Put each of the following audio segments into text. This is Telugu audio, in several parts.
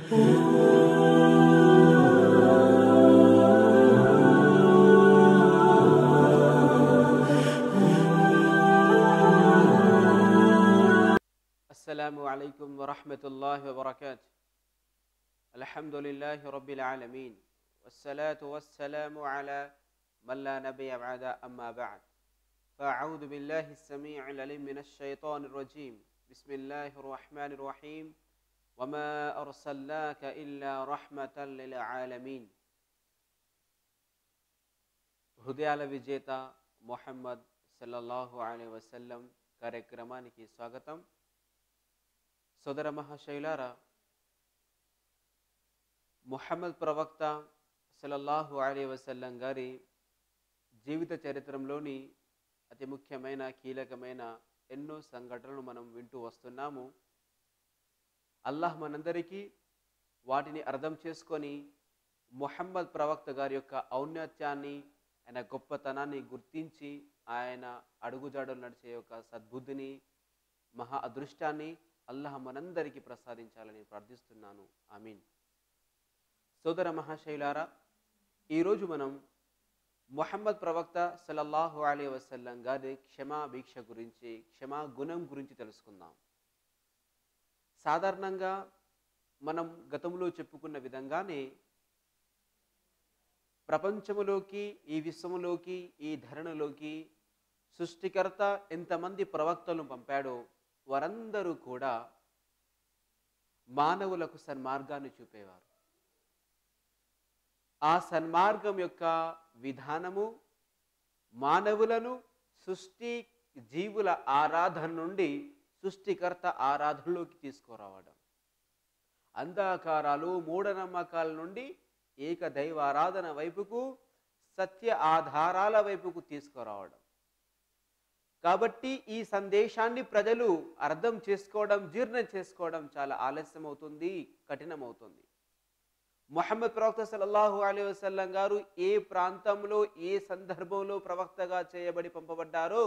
السلام عليكم ورحمة الله وبركاته. الحمد لله رب العالمين والصلاة والسلام على من لا نبي بعد أما بعد فأعوذ بالله السميع العليم من الشيطان الرجيم. بسم الله الرحمن الرحيم. وما أرسلناك إلا رحمة للعالمين. హృదయాల విజేత మొహమ్మద్ సల్లల్లాహు అలైహి వసల్లం కార్యక్రమానికి స్వాగతం. సోదర మహాశైలారా, ముహమ్మద్ ప్రవక్త సల్లల్లాహు అలైహి వసల్లం గారి జీవిత చరిత్రలోని అతి ముఖ్యమైన కీలకమైన ఎన్నో సంఘటనలు మనం వింటూ వస్తున్నాము. అల్లాహ్ మనందరికీ వాటిని అర్థం చేసుకొని ముహమ్మద్ ప్రవక్త గారి యొక్క ఔన్నత్యాన్ని, ఆయన గొప్పతనాన్ని గుర్తించి ఆయన అడుగుజాడలు నడిచే యొక్క సద్బుద్ధిని, మహా అదృష్టాన్ని అల్లాహ్ మనందరికీ ప్రసాదించాలని ప్రార్థిస్తున్నాను. ఆమీన్. సోదర మహాశైలారా, ఈరోజు మనం ముహమ్మద్ ప్రవక్త సల్లల్లాహు అలైహి వసల్లం గారి క్షమా భిక్ష గురించి, క్షమా గుణం గురించి తెలుసుకుందాం. సాధారణంగా మనం గతంలో చెప్పుకున్న విధంగానే ప్రపంచములోకి, ఈ విశ్వములోకి, ఈ ధరణిలోకి సృష్టికర్త ఎంతమంది ప్రవక్తలను పంపాడో వారందరూ కూడా మానవులకు సన్మార్గాన్ని చూపేవారు. ఆ సన్మార్గం యొక్క విధానము మానవులను సృష్టి జీవుల ఆరాధన నుండి సృష్టికర్త ఆరాధనలోకి తీసుకురావడం, అంధకారాలు మూఢనమ్మకాల నుండి ఏకదైవ ఆరాధన వైపుకు, సత్య ఆధారాల వైపుకు తీసుకురావడం. కాబట్టి ఈ సందేశాన్ని ప్రజలు అర్థం చేసుకోవడం, జీర్ణం చేసుకోవడం చాలా ఆలస్యం అవుతుంది, కఠినమవుతుంది. ముహమ్మద్ ప్రవక్త సల్లల్లాహు అలైహి వసల్లం గారు ఏ ప్రాంతంలో, ఏ సందర్భంలో ప్రవక్తగా చేయబడి పంపబడ్డారో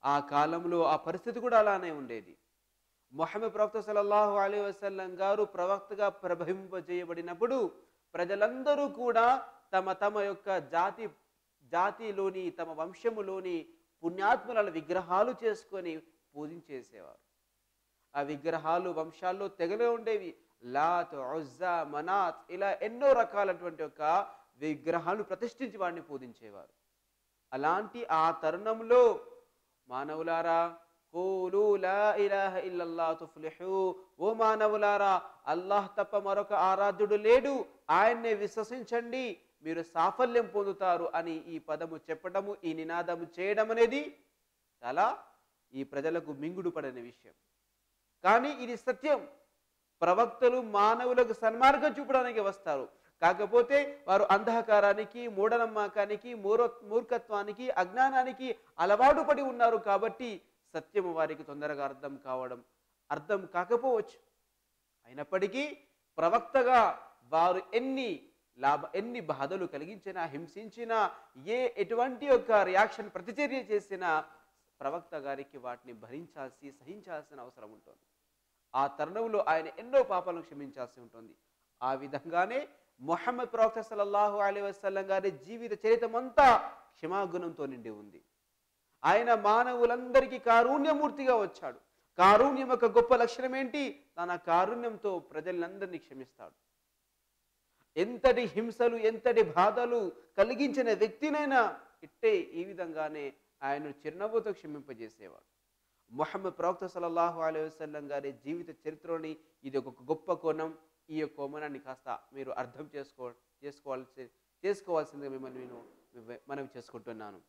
ఆ కాలంలో ఆ పరిస్థితి కూడా అలానే ఉండేది. ముహమ్మద్ ప్రవక్త సల్లల్లాహు అలైహి వసల్లం గారు ప్రవక్తగా ప్రభవింపజేయబడినప్పుడు ప్రజలందరూ కూడా తమ తమ యొక్క జాతిలోని, తమ వంశములోని పుణ్యాత్ముల విగ్రహాలు చేసుకొని పూజించేసేవారు. ఆ విగ్రహాలు వంశాల్లో తెగలే ఉండేవి. లాత్, ఉజ్జా, మనాత్, ఇలా ఎన్నో రకాలటువంటి యొక్క విగ్రహాలు ప్రతిష్ఠించి వాడిని పూజించేవారు. అలాంటి ఆ తరుణంలో మానవులారా, కూలు లా ఇలాహ ఇల్లల్లాహ్ తుఫ్లిహు, ఓ మానవులారా, అల్లాహ్ తప్ప మరొక ఆరాధ్యుడు లేడు, ఆయన్నే విశ్వసించండి, మీరు సాఫల్యం పొందుతారు అని ఈ పదము చెప్పడము, ఈ నినాదము చేయడం అనేది చాలా ఈ ప్రజలకు మింగుడు పడని విషయం. కానీ ఇది సత్యం. ప్రవక్తలు మానవులకు సన్మార్గం చూపడానికి వస్తారు. కాకపోతే వారు అంధకారానికి, మూఢనమ్మకానికి, మూర్ఖత్వానికి, అజ్ఞానానికి అలవాటు పడి ఉన్నారు. కాబట్టి సత్యము వారికి తొందరగా అర్థం కాకపోవచ్చు. అయినప్పటికీ ప్రవక్తగా వారు ఎన్ని బాధలు కలిగించినా, హింసించినా, ఎటువంటి యొక్క రియాక్షన్, ప్రతిచర్య చేసినా ప్రవక్త గారికి వాటిని సహించాల్సిన అవసరం ఉంటుంది. ఆ తరుణంలో ఆయన ఎన్నో పాపాలను క్షమించాల్సి ఉంటుంది. ఆ విధంగానే ముహమ్మద్ ప్రవక్త సల్లల్లాహు అలైహి వసల్లం గారి జీవిత చరిత్రమంతా క్షమాగుణంతో నిండి ఉంది. ఆయన మానవులందరికీ కారుణ్యమూర్తిగా వచ్చాడు. కారుణ్యం యొక్క గొప్ప లక్షణం ఏంటి? తన కారుణ్యంతో ప్రజలందరినీ క్షమిస్తాడు. ఎంతటి హింసలు, ఎంతటి బాధలు కలిగించిన వ్యక్తినైనా ఈ విధంగానే ఆయన చిరునవ్వుతో క్షమింపజేసేవాడు. ముహమ్మద్ ప్రవక్త సల్లల్లాహు అలైహి వసల్లం గారి జీవిత చరిత్రలోని ఇది ఒక గొప్ప కోణం. ఈ యొక్క కోణాన్ని కాస్త మీరు అర్థం చేసుకోవాల్సిందిగా మిమ్మల్ని నేను మనవి చేసుకుంటున్నాను.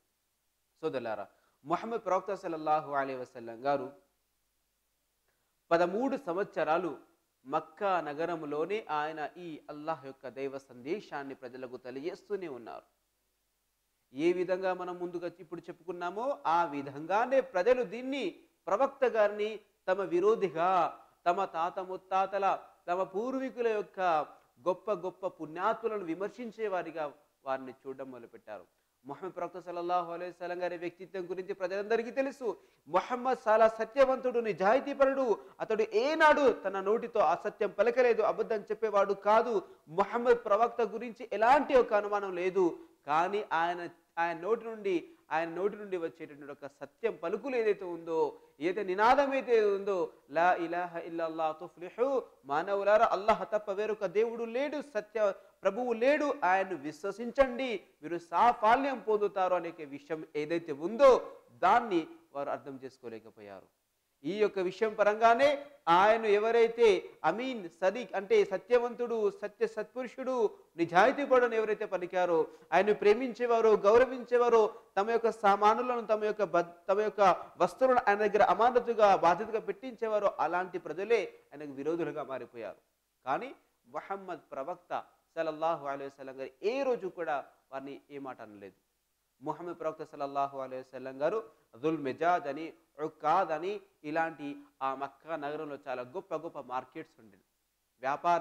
సోదరులారా, ముహమ్మద్ ప్రవక్త సల్లల్లాహు అలైహి వసల్లం గారు 13 సంవత్సరాలు మక్కా నగరంలోనే ఆయన ఈ అల్లాహ్ యొక్క దైవ సందేశాన్ని ప్రజలకు తెలియజేస్తూనే ఉన్నారు. ఏ విధంగా మనం ముందుగా ఇప్పుడు చెప్పుకున్నామో ఆ విధంగానే ప్రజలు దీన్ని, ప్రవక్త గారిని తమ విరోధిగా, తమ తాత ముత్తాతల, తమ పూర్వీకుల యొక్క గొప్ప గొప్ప పుణ్యాత్ములను విమర్శించే వారిగా వారిని చూడడం మొదలుపెట్టారు. ముహమ్మద్ ప్రవక్త సల్లల్లాహు అలైహి వసల్లం గారి వ్యక్తిత్వం గురించి ప్రజలందరికీ తెలుసు. ముహమ్మద్ చాలా సత్యవంతుడు, నిజాయితీపరుడు. అతడు ఏనాడు తన నోటితో అసత్యం పలకలేదు, అబద్ధం చెప్పేవాడు కాదు. ముహమ్మద్ ప్రవక్త గురించి ఎలాంటి ఒక అనుమానం లేదు. కానీ ఆయన నోటి నుండి వచ్చేటటువంటి ఒక సత్యం పలుకులు ఏదైతే ఉందో, ఏదైతే నినాదం అయితే ఉందో, లా ఇలాహ ఇల్లల్లాహ్ తుఫ్లిహు, మానవులారా అల్లాహ్ తప్ప వేరొక దేవుడు లేడు, సత్య ప్రభువు లేడు, ఆయన్ను విశ్వసించండి, మీరు సాఫల్యం పొందుతారు అనే విషయం ఏదైతే ఉందో దాన్ని వారు అర్థం చేసుకోలేకపోయారు. ఈ యొక్క విషయం పరంగానే ఆయన ఎవరైతే అమీన్ సదీక్ అంటే సత్యవంతుడు, సత్పురుషుడు, నిజాయితీపరుడు ఎవరైతే పలికారో, ఆయన ప్రేమించేవారో, గౌరవించేవారో, తమ యొక్క సామానులను తమ యొక్క వస్తువులను ఆయన దగ్గర అమానతుగా బాధ్యతగా పెట్టించేవారో అలాంటి ప్రజలే ఆయనకు విరోధులుగా మారిపోయారు. కానీ ముహమ్మద్ ప్రవక్త సల్లల్లాహు అలైహి వసల్లం గారు ఏ రోజు కూడా వారిని ఏ మాట అనలేదు. ముహమ్మద్ ప్రవక్త సల్లల్లాహు అలైహి వసల్లం గారు దుల్ మిజాజ్ అని, ఉక్కాద్ అని ఇలాంటి ఆ మక్కా నగరంలో చాలా గొప్ప గొప్ప మార్కెట్స్ ఉండేవి. వ్యాపార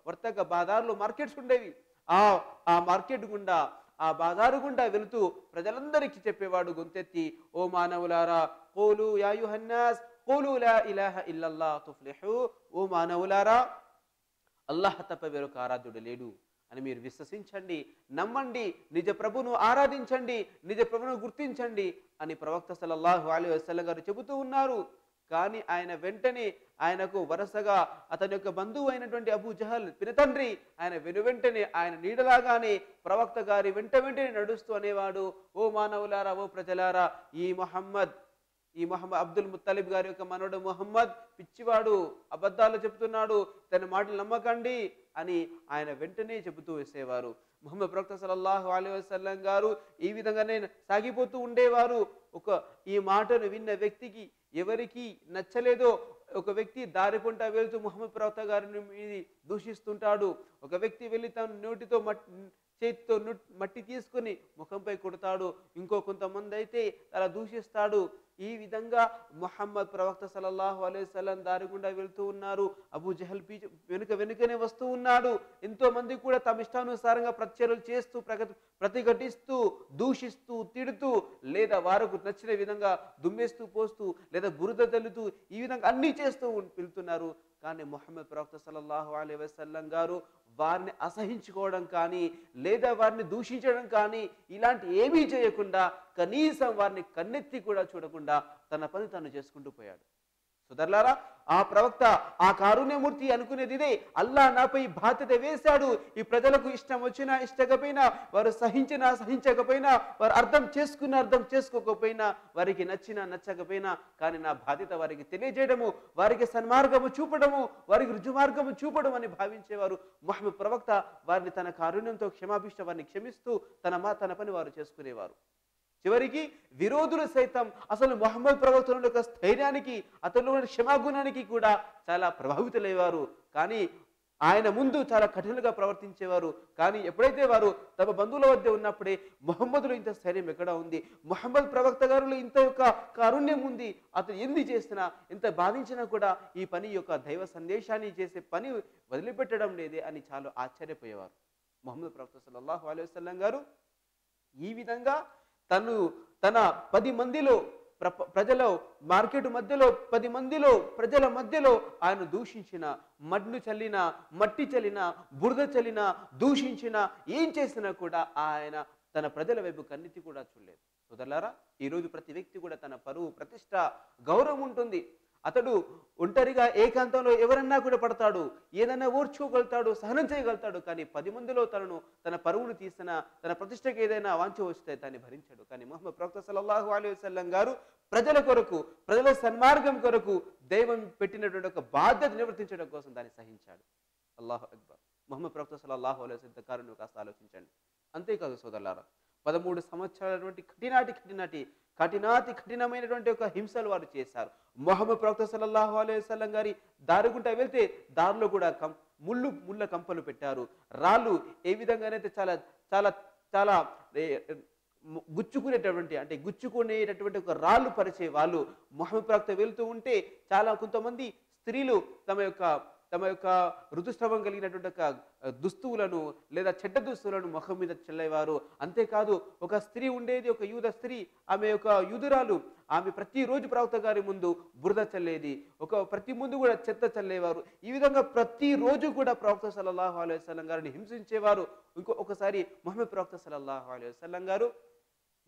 వర్తక బాజార్లు మార్కెట్స్ ఉండేవి. ఆ మార్కెట్ గుండా, ఆ బాజారు గుండా వెళుతూ ప్రజలందరికీ చెప్పేవాడు గొంతెత్తి, ఓ మానవులారా, ఖూలు యా అయ్యుహన్నాస్ ఖూలు లా ఇలాహ ఇల్లల్లాహ్ తుఫ్లిహు, ఓ మానవులారా అల్లాహ్ తప్ప వేరొక ఆరాధ్యుడు లేడు అని మీరు విశ్వసించండి, నమ్మండి, నిజ ప్రభును ఆరాధించండి, నిజ ప్రభును గుర్తించండి అని ప్రవక్త సల్లల్లాహు అలైహి వసల్లం గారు చెబుతూ ఉన్నారు. కానీ ఆయన వెంటనే ఆయనకు వరుసగా అతని యొక్క బంధువు అయినటువంటి అబూ జహల్ పినతండ్రి ఆయన వెనువెంటనే ఆయన నీడలాగానే ప్రవక్త గారి వెంటనే నడుస్తూ అనేవాడు, ఓ మానవులారా, ఓ ప్రజలారా, ఈ మొహమ్మద్ అబ్దుల్ ముత్తలిబ్ గారి యొక్క మనవడు ముహమ్మద్ పిచ్చివాడు, అబద్ధాలు చెబుతున్నాడు, తన మాటలు నమ్మకండి అని ఆయన వెంటనే చెబుతూ వేసేవారు. ముహమ్మద్ ప్రవక్త సల్లల్లాహు అలైహి వసల్లం గారు ఈ విధంగానే సాగిపోతూ ఉండేవారు. ఈ మాటను విన్న వ్యక్తికి ఎవరికి నచ్చలేదో, ఒక వ్యక్తి దారి పొంట వెళ్తూ ముహమ్మద్ ప్రవక్త గారిని దూషిస్తుంటాడు. ఒక వ్యక్తి వెళ్ళి తన చేతితో మట్టి తీసుకుని ముఖంపై కొడతాడు. కొంతమంది అయితే అలా దూషిస్తాడు. ఈ విధంగా ముహమ్మద్ ప్రవక్త సల్లల్లాహు అలైహి వసల్లం దారి గుండా వెళ్తూ ఉన్నారు. అబూ జహల్ వెనుకనే వస్తూ ఉన్నాడు. ఎంతో మంది కూడా తమ ఇష్టానుసారంగా ప్రత్యర్యలు చేస్తూ, ప్రతిఘటిస్తూ, దూషిస్తూ, తిడుతూ, లేదా వారికి నచ్చిన విధంగా దుమ్మేస్తూ పోస్తూ, లేదా బురద తల్లుతూ, ఈ విధంగా అన్ని చేస్తూ వెళ్తున్నారు. కానీ ముహమ్మద్ ప్రవక్త సల్లల్లాహు అలైహి వసల్లం గారు వారిని అసహించుకోవడం కానీ, లేదా వారిని దూషించడం కానీ ఇలాంటి ఏమీ చేయకుండా, కనీసం వారిని కన్నెత్తి కూడా చూడకుండా తన పని తాను చేసుకుంటూ పోయాడు. సోదరులారా, ఆ ప్రవక్త, ఆ కారుణ్యమూర్తి అనుకునేది ఇదే, అల్లాహ్ నాపై బాధ్యత వేశాడు. ఈ ప్రజలకు ఇష్టం వచ్చినా ఇష్టకపోయినా, వారు సహించినా సహించకపోయినా, వారు అర్థం చేసుకోకపోయినా, వారికి నచ్చినా నచ్చకపోయినా, కానీ నా బాధ్యత వారికి తెలియజేయడము, వారికి సన్మార్గము చూపడము, వారికి రుజుమార్గము చూపడం అని భావించేవారు. ముహమ్మద్ ప్రవక్త వారిని తన కారుణ్యంతో క్షమాభిష్ట వారిని క్షమిస్తూ తన పని వారు చేసుకునేవారు. చివరికి విరోధులు సైతం అసలు ముహమ్మద్ ప్రవక్త యొక్క స్థైర్యానికి, అతనిలో క్షమాగుణానికి కూడా చాలా ప్రభావితులయ్యేవారు. కానీ ఆయన ముందు చాలా కఠినంగా ప్రవర్తించేవారు. కానీ ఎప్పుడైతే వారు తమ బంధువుల వద్ద ఉన్నప్పుడే ముహమ్మద్లో ఇంత స్థైర్యం ఎక్కడ ఉంది, ముహమ్మద్ ప్రవక్త గారిలో ఇంత యొక్క కారుణ్యం ఉంది, అతను ఎందు చేసినా, ఎంత బాధించినా కూడా ఈ పని యొక్క దైవ సందేశాన్ని చేసే పని వదిలిపెట్టడం లేదే అని చాలా ఆశ్చర్యపోయేవారు. ముహమ్మద్ ప్రవక్త సల్లల్లాహు అలైహి వసల్లం గారు ఈ విధంగా తన 10 మందిలో మార్కెట్ మధ్యలో 10 మందిలో ప్రజల మధ్యలో ఆయన దూషించిన, మట్టి చల్లిన, బురద చల్లిన, దూషించిన, ఏం చేసినా కూడా ఆయన తన ప్రజల వైపు కన్నెత్తి కూడా చూడలేదు. సోదరులారా, ఈరోజు ప్రతి వ్యక్తి కూడా తన పరువు, ప్రతిష్ట, గౌరవం ఉంటుంది. అతడు ఒంటరిగా ఏకాంతంలో ఎవరన్నా కూడా పడతాడు, ఏదైనా ఓర్చుకోగలుగుతాడు, సహనం చేయగలుగుతాడు. కానీ 10 మందిలో తన పరువును తీసినా, తన ప్రతిష్టకి ఏదైనా వాంఛ వస్తే దాన్ని భరించాడు. కానీ ముహమ్మద్ ప్రవక్త సల్లల్లాహు అలైహి వసల్లం గారు ప్రజల కొరకు, ప్రజల సన్మార్గం కొరకు దైవం పెట్టినటువంటి ఒక బాధ్యత నిర్వర్తించడం కోసం దాన్ని సహించాడు. అల్లాహు అక్బర్. ముహమ్మద్ ప్రవక్త సల్లల్లాహు అలైహి వసల్లం కారుణ్యం కాస్త ఆలోచించండి. అంతేకాదు సోదరులారా, 13 సంవత్సరాలటువంటి కఠినమైనటువంటి ఒక హింసలు వారు చేశారు. ముహమ్మద్ ప్రవక్త సల్లల్లాహు అలైహి వసల్లం గారి దారుగుంటా వెళ్తే దారిలో కూడా ముళ్ళ కంపలు పెట్టారు. రాళ్ళు ఏ విధంగానైతే చాలా చాలా చాలా గుచ్చుకునేటటువంటి ఒక రాళ్ళు పరిచే వాళ్ళు. ముహమ్మద్ ప్రవక్త వెళ్తూ ఉంటే కొంతమంది స్త్రీలు తమ యొక్క ఋతుస్రావం కలిగినటువంటి ఒక దుస్తువులను లేదా చెడ్డ దుస్తువులను ముఖం మీద చల్లేవారు. అంతేకాదు ఒక స్త్రీ ఉండేది, ఒక యూద స్త్రీ, ఆమె యొక్క యూదురాలు, ఆమె ప్రతిరోజు ప్రవక్త గారి ముందు బురద చల్లేది, ప్రతి ముందు కూడా చెత్త చల్లేవారు. ఈ విధంగా ప్రతిరోజు కూడా ప్రవక్త సల్లల్లాహు అలైహి వసల్లం గారిని హింసించేవారు. ఒకసారి ముహమ్మద్ ప్రవక్త సల్లల్లాహు అలైహి వసల్లం గారు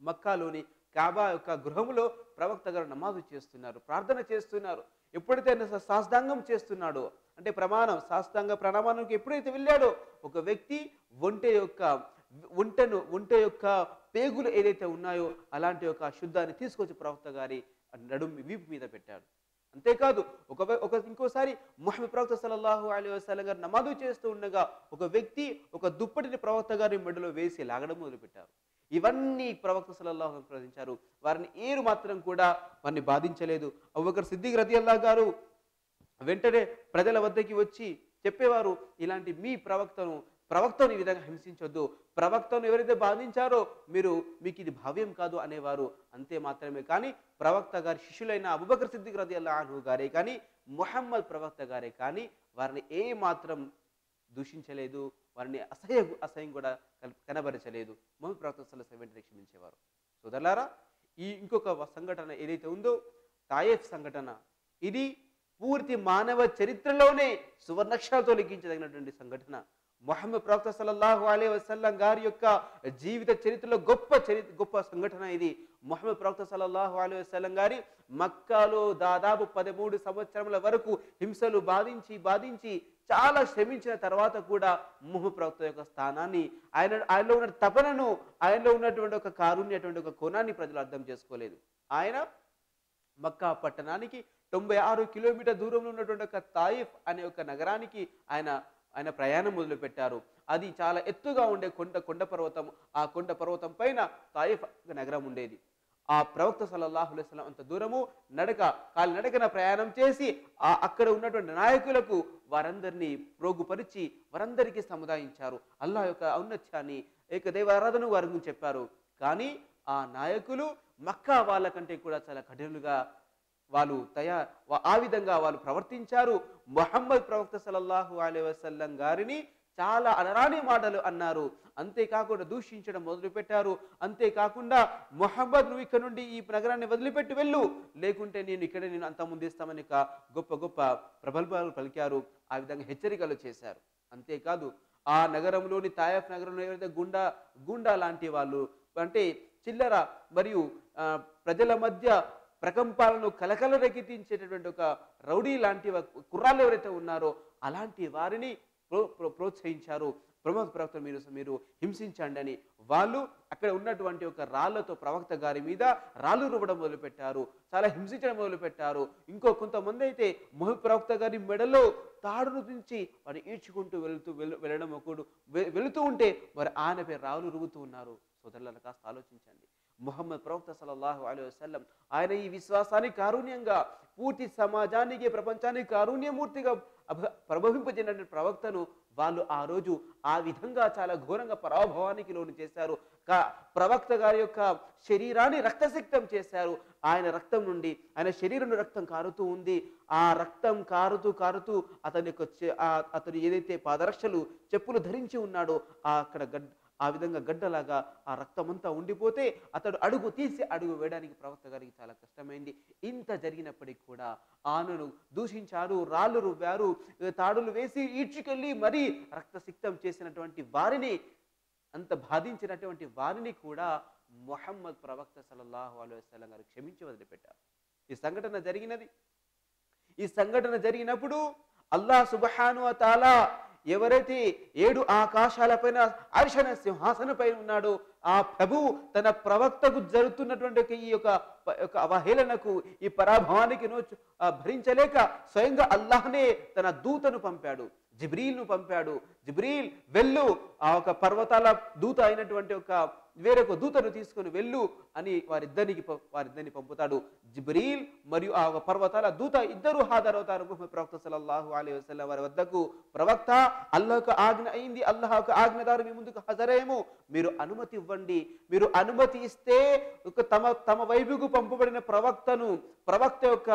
మక్కాలోని కాబా యొక్క గృహంలో ప్రవక్త గారు నమాజు చేస్తున్నారు, ప్రార్థన చేస్తున్నారు. ఎప్పుడైతే ఆయన సాష్టాంగం చేస్తున్నాడో, అంటే సాష్టాంగ ప్రణామానికి ఎప్పుడైతే వెళ్ళాడో, ఒక వ్యక్తి ఒంటె యొక్క పేగులు ఏదైతే ఉన్నాయో అలాంటి ఒక అశుద్ధాన్ని తీసుకొచ్చి ప్రవక్త గారి వీపు మీద పెట్టాడు. అంతేకాదు ఇంకోసారి ముహమ్మద్ ప్రవక్త సల్లల్లాహు అలైహి వసల్లం గారు నమాజు చేస్తూ ఉండగా ఒక వ్యక్తి ఒక దుప్పటిని ప్రవక్త గారి మెడలో వేసి లాగడం మొదలుపెట్టారు. ఇవన్నీ ప్రవక్త సల్లల్లాహు అలైహి వసల్లం ప్రవచించారు. వారిని ఏరు మాత్రం కూడా వారిని బాధించలేదు. అబూబకర్ సిద్దిక్ రదియల్లాహు గారు వెంటనే ప్రజల వద్దకి వచ్చి చెప్పేవారు, ఇలాంటి మీ ప్రవక్తను ఈ విధంగా హింసించొద్దు, ప్రవక్తను ఎవరైతే బాధించారో మీకు ఇది భావ్యం కాదు అనేవారు. అంతే మాత్రమే కానీ ప్రవక్త గారి శిష్యులైన అబూబకర్ సిద్దిక్ రదియల్లాహు అన్హు గారే కానీ ముహమ్మద్ ప్రవక్త గారే కానీ వారిని ఏ మాత్రం దూషించలేదు, వారిని అసహ్యం కూడా కనబరచలేదు. ముహమ్మద్ ప్రవక్త సల్లల్లాహు అలైహి వసల్లం వెంటనే క్షమించేవారు. సోదరులారా, ఈ ఇంకొక సంఘటన ఏదైతే ఉందో తాయిఫ్ సంఘటన, ఇది పూర్తి మానవ చరిత్రలోనే సువర్ణక్షరాలతో లిఖించదగినటువంటి సంఘటన. ముహమ్మద్ ప్రవక్త సల్లల్లాహు అలైహి వసల్లం గారి యొక్క జీవిత చరిత్రలో గొప్ప సంఘటన ఇది. ముహమ్మద్ ప్రవక్త సల్లల్లాహు అలైహి వసల్లం గారి మక్కాలో దాదాపు 13 సంవత్సరముల వరకు హింసలు బాధించి చాలా శ్రమించిన తర్వాత కూడా ముహమ్మద్ ప్రవక్త యొక్క స్థానాన్ని, ఆయనలో ఉన్న తపనను, ఆయనలో ఉన్నటువంటి ఒక కారుణ్యటువంటి ఒక కోణాన్ని ప్రజలు అర్థం చేసుకోలేదు. ఆయన మక్కా పట్టణానికి 96 కిలోమీటర్ దూరంలో ఉన్నటువంటి ఒక తాయిఫ్ అనే ఒక నగరానికి ఆయన ప్రయాణం మొదలుపెట్టారు. అది చాలా ఎత్తుగా ఉండే కొండ పర్వతం. ఆ కొండ పర్వతం పైన తాయిఫ్ నగరం ఉండేది. ఆ ప్రవక్త సల్లల్లాహు అలైహి వసల్లం అంత దూరము కాలినడకన ప్రయాణం చేసి అక్కడ ఉన్నటువంటి నాయకులకు వారందరినీ ప్రోగుపరిచి వారందరికీ సముదాయించారు. అల్లాహ్ యొక్క ఔన్నత్యాన్ని, ఏకదైవారాధనను వారి గురించి చెప్పారు. కానీ ఆ నాయకులు మక్కా వాళ్ళ కంటే కూడా చాలా కఠినంగా ఆ విధంగా వాళ్ళు ప్రవర్తించారు. ముహమ్మద్ ప్రవక్త సల్లల్లాహు అలైహి వసల్లం గారిని చాలా అనరాని మాటలు అన్నారు. అంతేకాకుండా దూషించడం మొదలుపెట్టారు. అంతేకాకుండా ముహమ్మద్, నువ్వు ఇక్కడ నుండి ఈ నగరాన్ని వదిలిపెట్టి వెళ్ళు, లేకుంటే నేను అంతమొందిస్తామని గొప్ప ప్రగల్భాలు పలికారు. ఆ విధంగా హెచ్చరికలు చేశారు. అంతేకాదు ఆ నగరంలోని తాయిఫ్ నగరంలో ఎవరైతే గుండా లాంటి వాళ్ళు, అంటే చిల్లర మరియు ప్రజల మధ్య ప్రకంపాలను కలకల రేకెత్తించేటటువంటి ఒక రౌడీ లాంటి కుర్రాళ్ళు ఎవరైతే ఉన్నారో అలాంటి వారిని ప్రోత్సహించారు. ప్రవక్త మీరు హింసించండి అని. వాళ్ళు అక్కడ ఉన్నటువంటి ఒక రాళ్లతో ప్రవక్త గారి మీద రాళ్ళు రువ్వడం మొదలుపెట్టారు, చాలా హింసించడం మొదలుపెట్టారు. కొంతమంది అయితే ముహమ్మద్ ప్రవక్త గారి మెడలో తాడును దించి వారు ఈడ్చుకుంటూ వెళుతూ ఉంటే వారు ఆయనపై రాళ్ళు రువ్వుతూ ఉన్నారు. సోదరులను కాస్త ఆలోచించండి. ముహమ్మద్ ప్రవక్త సల్లల్లాహు అలైహి వసల్లం ఆయన ఈ విశ్వాసాన్ని కారుణ్యంగా, పూర్తి సమాజానికి, ప్రపంచానికి కారుణ్యమూర్తిగా ప్రభవింపజేసిన ప్రవక్తను వాళ్ళు ఆ రోజు ఆ విధంగా చాలా ఘోరంగా పరాభవానికి లోను చేశారు. ప్రవక్త గారి యొక్క శరీరాన్ని రక్తసిక్తం చేశారు. ఆయన రక్తం నుండి, ఆయన శరీరం రక్తం కారుతూ ఉంది. ఆ రక్తం కారుతూ అతను ఏదైతే పాదరక్షలు, చెప్పులు ధరించి ఉన్నాడో ఆ విధంగా గడ్డలాగా ఆ రక్తమంతా ఉండిపోతే అతడు అడుగు వేయడానికి ప్రవక్త గారికి చాలా కష్టమైంది. ఇంత జరిగినప్పటికీ కూడా ఆనను దూషించారు, రాళ్ళు రువ్వారు, తాడులు వేసి ఈడ్చుకెళ్ళి మరీ రక్తసిక్తం చేసినటువంటి వారిని, అంత బాధించినటువంటి వారిని కూడా ముహమ్మద్ ప్రవక్త సల్లల్లాహు అలైహి వసల్లం గారు క్షమించి వదిలిపెట్టారు. ఈ సంఘటన జరిగినప్పుడు అల్లాహ్ సుబ్హానహు వ తఆలా ఎవరైతే 7 ఆకాశాలపైన అర్ష్ అనే సింహాసనపై ఉన్నాడో ఆ ప్రభువు తన ప్రవక్తకు జరుగుతున్నటువంటి ఈ యొక్క అవహేళనకు, ఈ పరాభవానికి భరించలేక స్వయంగా అల్లాహ్నే తన దూతను పంపాడు. జిబ్రీల్ను పంపాడు. జిబ్రీల్ వెళ్ళు, ఆ ఒక పర్వతాల దూత అయినటువంటి ఒక వేరొక దూతను తీసుకొని వెళ్ళు అని వారిద్దరిని పంపుతాడు. జిబ్రీల్ మరియు ఆ ఒక పర్వతాల దూత ఇద్దరు హాజరవుతారు ముహమ్మద్ ప్రవక్త సల్లల్లాహు అలైహి వసల్లం వారి వద్దకు. ప్రవక్త, అల్లాహ్ ఆజ్ఞ అయింది, అల్లాహ్ ఆజ్ఞదారు మీ ముందుకు హాజరేమో, మీరు అనుమతి ఇవ్వండి. మీరు అనుమతి ఇస్తే తమ వైపుకు పంపబడిన ప్రవక్త యొక్క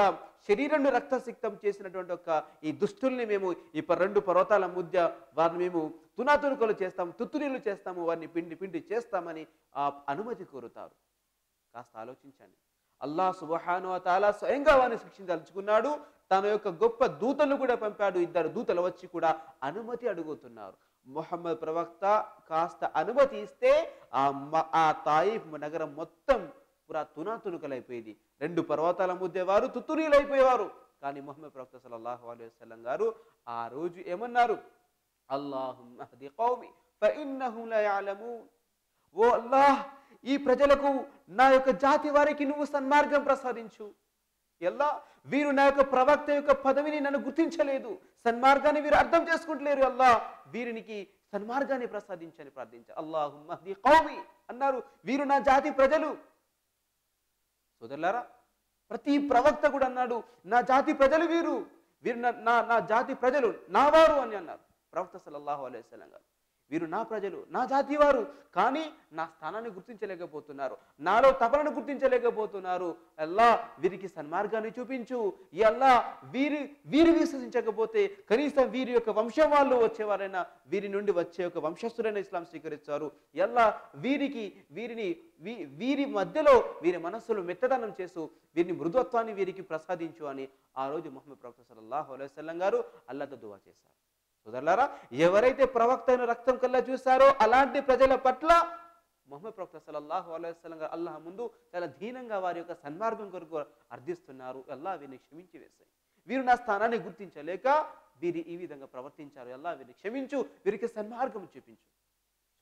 శరీరాన్ని రక్తసిక్తం చేసినటువంటి ఒక ఈ దుష్టుల్ని మేము ఈ రెండు పర్వతాల మధ్య వారిని మేము తునాతునుకలు చేస్తాము, తుత్తునీళ్ళు చేస్తాము, వారిని పిండి పిండి చేస్తామని ఆ అనుమతి కోరుతారు. కాస్త ఆలోచించండి. అల్లాహ్ సుబ్హానహు వ తఆలా స్వయంగా వారిని శిక్షించదలుచుకున్నాడు. తన యొక్క గొప్ప దూతలను కూడా పంపాడు. ఇద్దరు దూతలు వచ్చి కూడా అనుమతి అడుగుతున్నారు. ముహమ్మద్ ప్రవక్త కాస్త అనుమతి ఇస్తే ఆ తాయిఫ్ నగరం మొత్తం పురా తునాతునుకలైపోయేది. రెండు పర్వతాల మధ్య వారు తుత్తునీలైపోయేవారు. కానీ ముహమ్మద్ ప్రవక్త సల్లల్లాహు అలైహి వసల్లం గారు ఆ రోజు ఏమన్నారు? అల్లాహుమ్మ హది కౌమి ఫఇన్నహుం లా యఅలమూన్. ఓ అల్లాహ్, ఈ ప్రజలకు నా యొక్క జాతి వారికి నువ్వు సన్మార్గం ప్రసాదించు. ఎలా వీరు నా యొక్క ప్రవక్త యొక్క పదవిని నన్ను గుర్తించలేదు, సన్మార్గాన్ని వీరు అర్థం చేసుకుంటలేరు. అల్లాహ్ వీరికి సన్మార్గాన్ని ప్రసాదించని ప్రార్థించారు. అల్లాహుమ్మ హది కౌమి అన్నారు. వీరు నా జాతి ప్రజలు. సోదరులారా, ప్రతి ప్రవక్త కూడా అన్నాడు, నా జాతి ప్రజలు వీరు నా జాతి ప్రజలు నా వారు అని అన్నారు ప్రవక్త సల్లల్లాహు అలైహి వసల్లం గారు. వీరు నా ప్రజలు, నా జాతి వారు, కానీ నా స్థానాన్ని గుర్తించలేకపోతున్నారు, నాలో తపనను గుర్తించలేకపోతున్నారు. అల్లాహ్ వీరికి సన్మార్గాన్ని చూపించు. ఈ అల్లాహ్ వీరు విశ్వసించకపోతే కనీసం వీరి యొక్క వంశం వాళ్ళు వచ్చేవారైనా వీరి నుండి వచ్చే ఒక వంశస్థులైన ఇస్లాం స్వీకరిస్తారు. అల్లాహ్ వీరి మధ్యలో వీరి మనస్సులు మెత్తదనం చేస్తూ వీరిని మృదుత్వాన్ని వీరికి ప్రసాదించు అని ఆ రోజు ముహమ్మద్ ప్రవక్త సల్లల్లాహు అలైహి వసల్లం గారు అల్లాహ్తో దువా చేశారు. సోదరులారా, ఎవరైతే ప్రవక్తను రక్తం కల్లా చూశారో అలాంటి ప్రజల పట్ల ముహమ్మద్ ప్రవక్త సల్లల్లాహు అలైహి వసల్లం గారు అల్లాహ్ ముందు చాలా దీనంగా వారి యొక్క సన్మార్గం కొరకు అర్థిస్తున్నారు. అల్లాహ్ వీరిని క్షమించి వేశాయి. వీరు నా స్థానాన్ని గుర్తించలేక వీరు ఈ విధంగా ప్రవర్తించారు. అల్లాహ్ వీరిని క్షమించు, వీరికి సన్మార్గం చూపించు.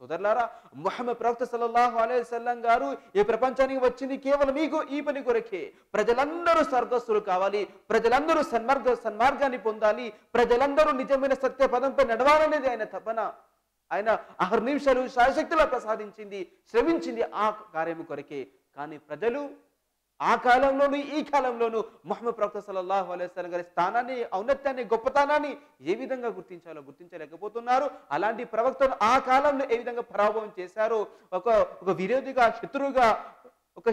సోదరులారా, ముహమ్మద్ ప్రవక్త సల్లల్లాహు అలైహి వసల్లం గారు ఈ ప్రపంచానికి వచ్చింది కేవలం ఈ పని కొరకే. ప్రజలందరూ స్వర్గస్థులు కావాలి, ప్రజలందరూ సన్మార్గాన్ని పొందాలి, ప్రజలందరూ నిజమైన సత్య పదంపై నడవాలనేది ఆయన తపన. ఆయన అహర్నిమిషాలు శాయశక్తిలా ప్రసాదించింది, శ్రమించింది ఆ కార్యము కొరకే. కానీ ప్రజలు ఆ కాలంలోనూ ఈ కాలంలోనూ ముహమ్మద్ ప్రవక్త సల్లల్లాహు అలైహి వసల్లం గారి స్థానాన్ని, ఔన్నత్యాన్ని, గొప్పతనాన్ని ఏ విధంగా గుర్తించలేకపోతున్నారు. అలాంటి ప్రవక్తను ఆ కాలంలో ఏ విధంగా పరాభవం చేశారో, ఒక విరోధిగా,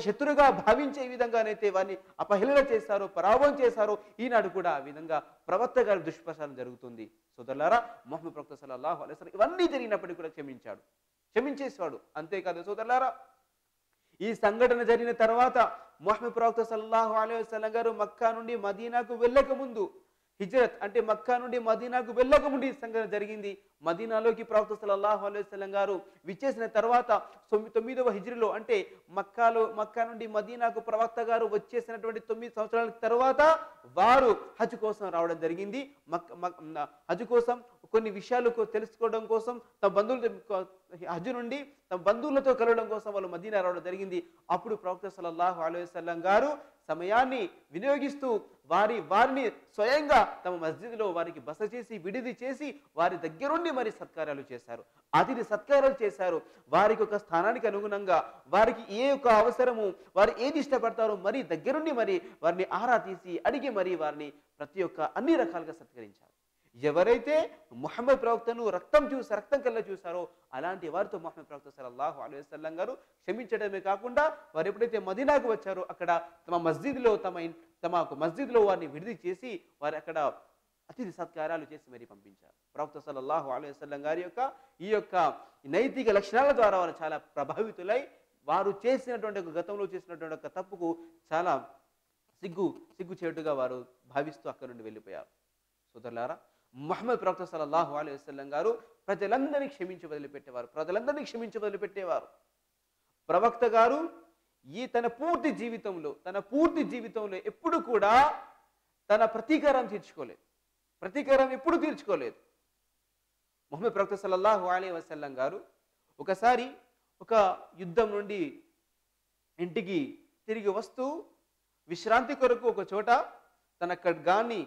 శత్రుగా భావించే విధంగానైతే వారిని అపహేళన చేశారో, పరాభవం చేశారో, ఈనాడు కూడా ఆ విధంగా ప్రవక్త గారి దుష్ప్రచారం జరుగుతుంది. సోదరులారా, ముహమ్మద్ ప్రవక్త సల్లల్లాహు అలైహి వసల్లం ఇవన్నీ జరిగినప్పటికీ కూడా క్షమించేశాడు. అంతేకాదు సోదరులారా, ఈ సంఘటన జరిగిన తర్వాత ముహమ్మద్ ప్రవక్త సల్లల్లాహు అలైహి వసల్లం గారు మక్కా నుండి మదీనాకు వెళ్ళక ముందు, హిజ్రత్ అంటే మక్కా నుండి మదీనాకు వెళ్ళక ముందు ఈ సంఘటన జరిగింది. మదీనాలోకి ప్రవక్త సల్లల్లాహు అలైహి వసల్లం గారు విచ్చేసిన తర్వాత 9వ హిజ్రీలో అంటే మక్కా నుండి మదీనాకు ప్రవక్త గారు వచ్చేసినటువంటి 9 సంవత్సరాల తర్వాత వారు హజ్ కోసం రావడం జరిగింది. హజ్ కోసం కొన్ని విషయాలు తెలుసుకోవడం కోసం తమ హజ్ నుండి తమ బంధువులతో కలవడం కోసం వాళ్ళు మదీనా రావడం జరిగింది. అప్పుడు ప్రవక్త సల్లల్లాహు అలైహి వసల్లం గారు సమయాన్ని వినియోగిస్తూ వారిని స్వయంగా తమ మస్జిద్లో వారికి బస చేసి విడిది చేసి వారి దగ్గరుండి మరి సత్కారాలు చేశారు, అతిథి సత్కారాలు చేశారు. వారికి ఒక స్థానానికి అనుగుణంగా వారికి ఏ ఒక అవసరము, వారు ఏది ఇష్టపడతారో మరి దగ్గరుండి మరి వారిని ఆరా తీసి అడిగి మరి వారిని ప్రతి ఒక్క అన్ని రకాలుగా సత్కరించారు. ఎవరైతే ముహమ్మద్ ప్రవక్తను రక్తం కల్లా చూశారో అలాంటి వారితో ముహమ్మద్ ప్రవక్త సల్లల్లాహు అలైహి వసల్లం గారు క్షమించడమే కాకుండా వారు ఎప్పుడైతే మదీనాకు వచ్చారో అక్కడ తమ మస్జిద్లో వారిని విడిది చేసి వారు అక్కడ అతిథి సత్కారాలు చేసి మరి పంపించారు. ప్రవక్త సల్లల్లాహు అలైహి వసల్లం గారి ఈ యొక్క నైతిక లక్షణాల ద్వారా వారు చాలా ప్రభావితులై వారు గతంలో చేసినటువంటి ఒక తప్పుకు చాలా సిగ్గుచేటుగా వారు భావిస్తూ అక్కడి నుండి వెళ్ళిపోయారు. సోదరులారా, ముహమ్మద్ ప్రవక్త సల్లల్లాహు అలైహి వసల్లం గారు ప్రజలందరినీ క్షమించి వదిలిపెట్టేవారు. ప్రవక్త గారు తన పూర్తి జీవితంలో ఎప్పుడు కూడా తన ప్రతీకారం ఎప్పుడు తీర్చుకోలేదు. ముహమ్మద్ ప్రవక్త సల్లల్లాహు అలైహి వసల్లం గారు ఒకసారి ఒక యుద్ధం నుండి ఇంటికి తిరిగి వస్తూ విశ్రాంతి కొరకు ఒక చోట తన ఖడ్గాన్ని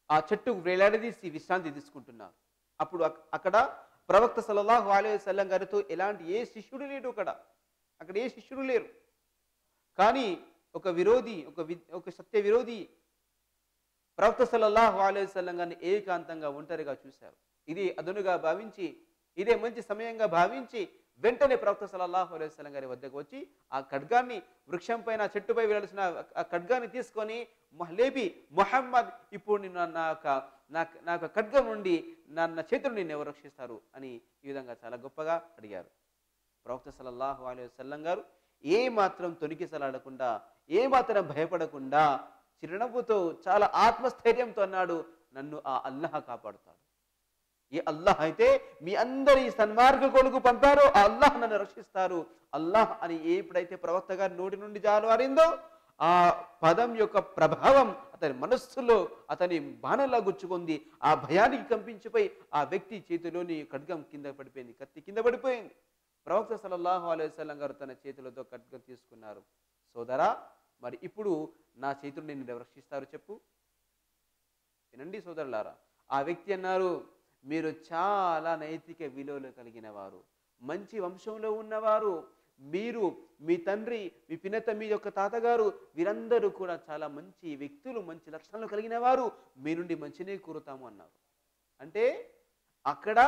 ఆ చెట్టుకు వేలాడదీసి విశ్రాంతి తీసుకుంటున్నారు. అప్పుడు అక్కడ ప్రవక్త సల్లల్లాహు అలైహి వసల్లం గారితో ఎలాంటి ఏ శిష్యుడు లేడు అక్కడ ఏ శిష్యుడు లేరు. కానీ ఒక విరోధి, ఒక సత్య విరోధి ప్రవక్త సల్లల్లాహు అలైహి వసల్లం గారిని ఏకాంతంగా ఒంటరిగా చూశారు. ఇది అదునుగా భావించి, ఇదే మంచి సమయంగా భావించి వెంటనే ప్రవక్త సల్లల్లాహు అలైహి వసల్లం గారి వద్దకు వచ్చి ఆ ఖడ్గాన్ని, వృక్షం పైన చెట్టుపై వేలాల్సిన ఆ ఖడ్గాన్ని తీసుకొని లేపి, ముహమ్మద్ ఇప్పుడు నిన్ను నా ఖడ్గం నుండి నా చేతులు నిన్ను ఎవరు రక్షిస్తారు అని ఈ విధంగా చాలా గొప్పగా అడిగారు. ప్రవక్త సల్లల్లాహు అలైహి వసల్లం గారు ఏ మాత్రం తొణికిసలాడకుండా, ఏ మాత్రం భయపడకుండా చిరునవ్వుతో చాలా ఆత్మస్థైర్యంతో అన్నాడు, నన్ను ఆ అల్లాహ్ కాపాడుతాడు. ఏ అల్లాహ్ అయితే మీ అందరి సన్మార్గ కొడుకు పంపారో ఆ అల్లాహ్ నన్ను రక్షిస్తారు. అల్లాహ్ అని ఎప్పుడైతే ప్రవక్త గారి నోటి నుండి జాలువారిందో ఆ పదం యొక్క ప్రభావం అతని మనస్సులో అతని బాణంలా గుచ్చుకుంది. ఆ భయానికి కంపించిపోయి ఆ వ్యక్తి చేతిలోని ఖడ్గం కింద పడిపోయింది, కత్తి కింద పడిపోయింది. ప్రవక్త సల్లల్లాహు అలైహి వసల్లం గారు తన చేతులతో ఖడ్గం తీసుకున్నారు. సోదరా, మరి ఇప్పుడు నా చేతులు నిన్ను రక్షిస్తారు చెప్పు. వినండి సోదరులారా, ఆ వ్యక్తి అన్నారు, మీరు చాలా నైతిక విలువలు కలిగిన వారు, మంచి వంశంలో ఉన్నవారు, మీరు, మీ తండ్రి, మీ పినత, మీ యొక్క తాతగారు వీరందరూ కూడా చాలా మంచి వ్యక్తులు, మంచి లక్షణాలు కలిగిన వారు, మీ నుండి మంచినే కోరుతాము అన్నారు. అంటే అక్కడ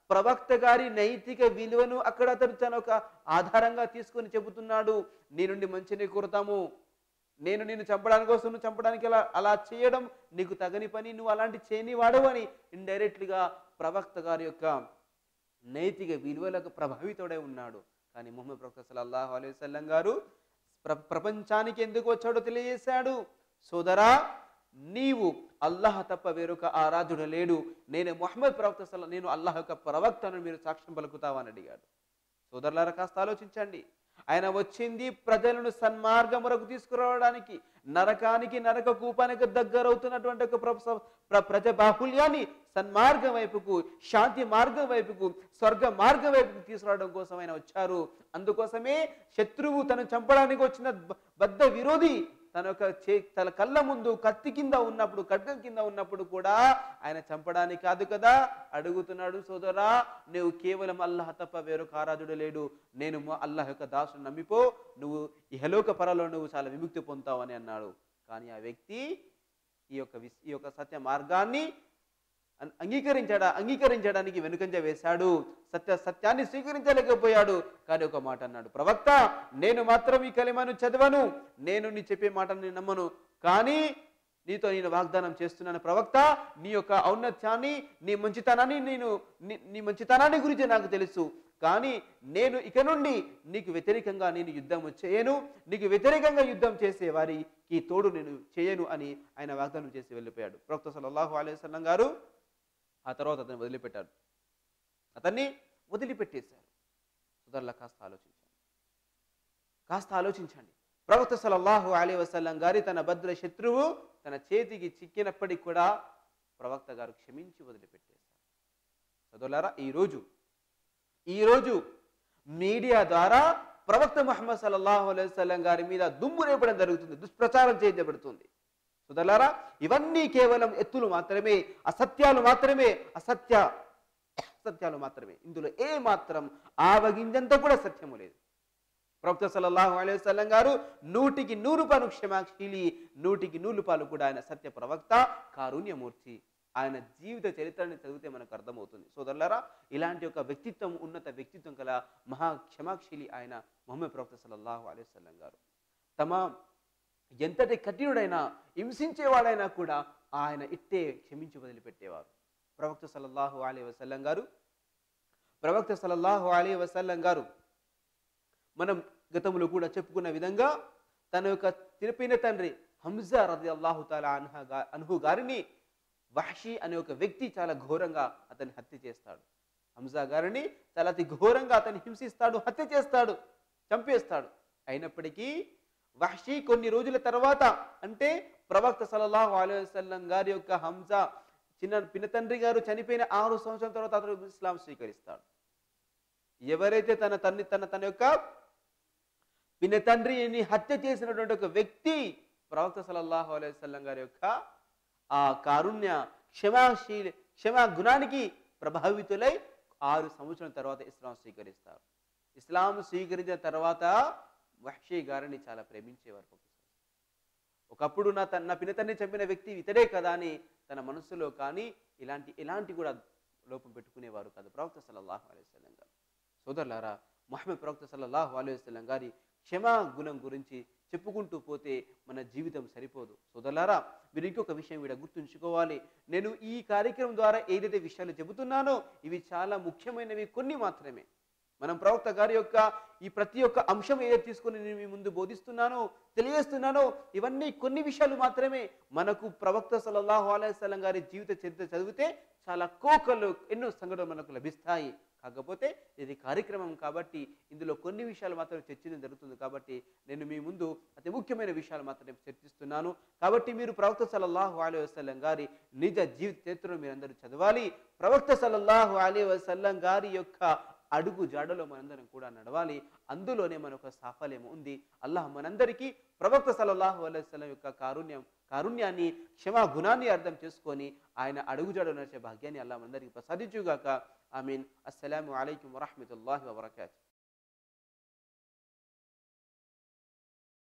ప్రవక్త గారి నైతిక విలువను అక్కడ అతను తన ఒక ఆధారంగా తీసుకొని చెబుతున్నాడు, నీ నుండి మంచినే కోరుతాము, నేను నిన్ను చంపడానికి కోసం, నువ్వు చంపడానికి అలా చేయడం నీకు తగని పని, నువ్వు అలాంటి చేయని వాడవు అని ఇండైరెక్ట్గా ప్రవక్త గారి యొక్క నైతిక విలువలకు ప్రభావితుడై ఉన్నాడు. కానీ ముహమ్మద్ ప్రవక్త సల్లల్లాహు అలైహి వసల్లం గారు ప్రపంచానికి ఎందుకు వచ్చాడో తెలియజేశాడు. సోదరా, నీవు అల్లాహ్ తప్ప వేరొక ఆరాధుడు లేడు, నేను ముహమ్మద్ ప్రవక్త నేను అల్లాహ్ యొక్క ప్రవక్తను మీరు సాక్ష్యం పలుకుతావని అడిగాడు. సోదరులారా, కాస్త ఆలోచించండి. ఆయన వచ్చింది ప్రజలను సన్మార్గం వరకు తీసుకురావడానికి, నరకానికి, నరక కూపానికి దగ్గరవుతున్నటువంటి ఒక ప్రజ బాహుల్యాన్ని సన్మార్గం వైపుకు, శాంతి మార్గం వైపుకు, స్వర్గ మార్గం వైపుకు తీసుకురావడం కోసం ఆయన వచ్చారు. అందుకోసమే శత్రువు తను చంపడానికి వచ్చిన బద్ధ విరోధి తన కళ్ళ ముందు కత్తి కింద ఉన్నప్పుడు, ఖడ్గం కింద ఉన్నప్పుడు కూడా ఆయన చంపడానికి కాదు కదా అడుగుతున్నాడు, సోదరా నువ్వు కేవలం అల్లాహ్ తప్ప వేరొక ఆరాధుడు లేడు, నేను అల్లాహ్ యొక్క దాసుని నమ్మిపో, నువ్వు ఇహలోక పరలో నువ్వు చాలా విముక్తి పొందుతావు అని అన్నాడు. కానీ ఆ వ్యక్తి ఈ యొక్క సత్య మార్గాన్ని అంగీకరించడానికి వెనుకంజ వేశాడు, సత్యాన్ని స్వీకరించలేకపోయాడు. కానీ ఒక మాట అన్నాడు, ప్రవక్త నేను మాత్రం ఈ కలిమాను చదవను, నేను నీ చెప్పే మాటని నమ్మను, కానీ నీతో నేను వాగ్దానం చేస్తున్నాను ప్రవక్త, నీ యొక్క ఔన్నత్యాన్ని, నీ మంచితనాన్ని గురించి నాకు తెలుసు, కానీ నేను ఇక నుండి నీకు వ్యతిరేకంగా నేను యుద్ధం చేయను, నీకు వ్యతిరేకంగా యుద్ధం చేసే వారికి తోడు నేను చేయను అని ఆయన వాగ్దానం చేసి వెళ్ళిపోయాడు. ప్రవక్త సల్లల్లాహు అలైహి వసల్లం గారు ఆ తర్వాత అతన్ని వదిలిపెట్టేశారు. సోదరులా, కాస్త ఆలోచించండి. ప్రవక్త సల్లల్లాహు అలైహి వసల్లం గారి తన భద్ర శత్రువు తన చేతికి చిక్కినప్పటికి కూడా ప్రవక్త గారు క్షమించి వదిలిపెట్టేశారు. సోదరులారా, ఈరోజు మీడియా ద్వారా ప్రవక్త ముహమ్మద్ సల్లల్లాహు అలైహి వసల్లం గారి మీద దుమ్ము రేపడం జరుగుతుంది, దుష్ప్రచారం చేయబడుతుంది. సోదరులారా, ఇవన్నీ కేవలం ఎత్తులు మాత్రమే, అసత్యాలు మాత్రమే. ఇందులో ఏ మాత్రం ఆవగింజంత కూడా సత్యము లేదు. ప్రవక్త సల్లల్లాహు అలైహి వసల్లం గారు 100కి 100 క్షమాశీలి, 100కి 100 కూడా ఆయన సత్య ప్రవక్త, కారుణ్యమూర్తి. ఆయన జీవిత చరిత్రని చదివితే మనకు అర్థమవుతుంది. సోదరులారా, ఇలాంటి ఒక వ్యక్తిత్వం, ఉన్నత వ్యక్తిత్వం గల మహా క్షమాశీలి ఆయన ముహమ్మద్ ప్రవక్త సల్లల్లాహు అలైహి వసల్లం గారు. ఎంతటి కఠినుడైనా, హింసించేవాడైనా కూడా ఆయన ఇట్టే క్షమించి వదిలిపెట్టేవారు. ప్రవక్త సల్లల్లాహు అలైహి వసల్లం గారు మనం గతంలో కూడా చెప్పుకున్న విధంగా తన యొక్క తిరిపిన తండ్రి హంజా రదియల్లాహు తఆలా అన్హు గారిని వహషీ అనే ఒక వ్యక్తి చాలా ఘోరంగా అతన్ని హత్య చేస్తాడు. హంజా గారిని చాలా అతి ఘోరంగా అతన్ని హింసిస్తాడు, హత్య చేస్తాడు, చంపేస్తాడు. అయినప్పటికీ వహషీ కొన్ని రోజుల తర్వాత, అంటే ప్రవక్త సల్లల్లాహు అలైహి వసల్లం గారి యొక్క హంజా పినతండ్రి గారు చనిపోయిన 6 సంవత్సరాల తర్వాత అతను ఇస్లాం స్వీకరిస్తాడు. ఎవరైతే తన యొక్క పినతండ్రిని హత్య చేసినటువంటి ఒక వ్యక్తి ప్రవక్త సల్లల్లాహు అలైహి వసల్లం గారి యొక్క ఆ కారుణ్య క్షమా గుణానికి ప్రభావితులై 6 సంవత్సరాల తర్వాత ఇస్లాం స్వీకరిస్తారు. ఇస్లాం స్వీకరించిన తర్వాత వహ్షీ గారిని చాలా ప్రేమించేవారు. ఒకప్పుడు నా పినతన్ని చంపిన వ్యక్తి ఇతడే కదా అని తన మనసులో కానీ ఇలాంటి కూడా లోపం పెట్టుకునేవారు కాదు ప్రవక్త సల్లల్లాహు అలైహి వసల్లం గారు. సోదరులారా, ముహమ్మద్ ప్రవక్త సల్లల్లాహు అలైహి వసల్లం గారి క్షమా గుణం గురించి చెప్పుకుంటూ పోతే మన జీవితం సరిపోదు. సోదరులారా, మీరు ఇంకొక విషయం కూడా గుర్తుంచుకోవాలి. నేను ఈ కార్యక్రమం ద్వారా ఏదైతే విషయాలు చెబుతున్నానో ఇవి చాలా ముఖ్యమైనవి, కొన్ని మాత్రమే. మనం ప్రవక్త గారి యొక్క ఈ ప్రతి ఒక్క అంశం ఏదైతే తీసుకొని నేను మీ ముందు బోధిస్తున్నానో, తెలియజేస్తున్నానో, ఇవన్నీ కొన్ని విషయాలు మాత్రమే. మనకు ప్రవక్త సల్లల్లాహు అలైహి వసల్లం గారి జీవిత చరిత్ర చదివితే చాలా కోకలు ఎన్నో సంఘటనలు మనకు లభిస్తాయి. కాకపోతే ఇది కార్యక్రమం కాబట్టి ఇందులో కొన్ని విషయాలు మాత్రమే చర్చించడం జరుగుతుంది. కాబట్టి నేను మీ ముందు అతి ముఖ్యమైన విషయాలు మాత్రమే చర్చిస్తున్నాను. కాబట్టి మీరు ప్రవక్త సల్లల్లాహు అలైహి వసల్లం గారి నిజ జీవిత చరిత్రను మీరందరూ చదవాలి. ప్రవక్త సల్లల్లాహు అలైహి వసల్లం గారి యొక్క అడుగు జాడలో మనందరం కూడా నడవాలి. అందులోనే మనకు సాఫల్యం ఉంది. అల్లాహ్ మనందరికీ ప్రవక్త సల్లల్లాహు అలైహి వసల్లం యొక్క కారుణ్యాన్ని, క్షమా గుణాన్ని అర్థం చేసుకొని ఆయన అడుగు జాడలో నడిచే భాగ్యాన్ని అల్లాహ్ మనందరికీ ప్రసాదించుగాక. ఆమీన్. అస్సలాము అలైకుం వరహ్మతుల్లాహి వబరకాతుహు.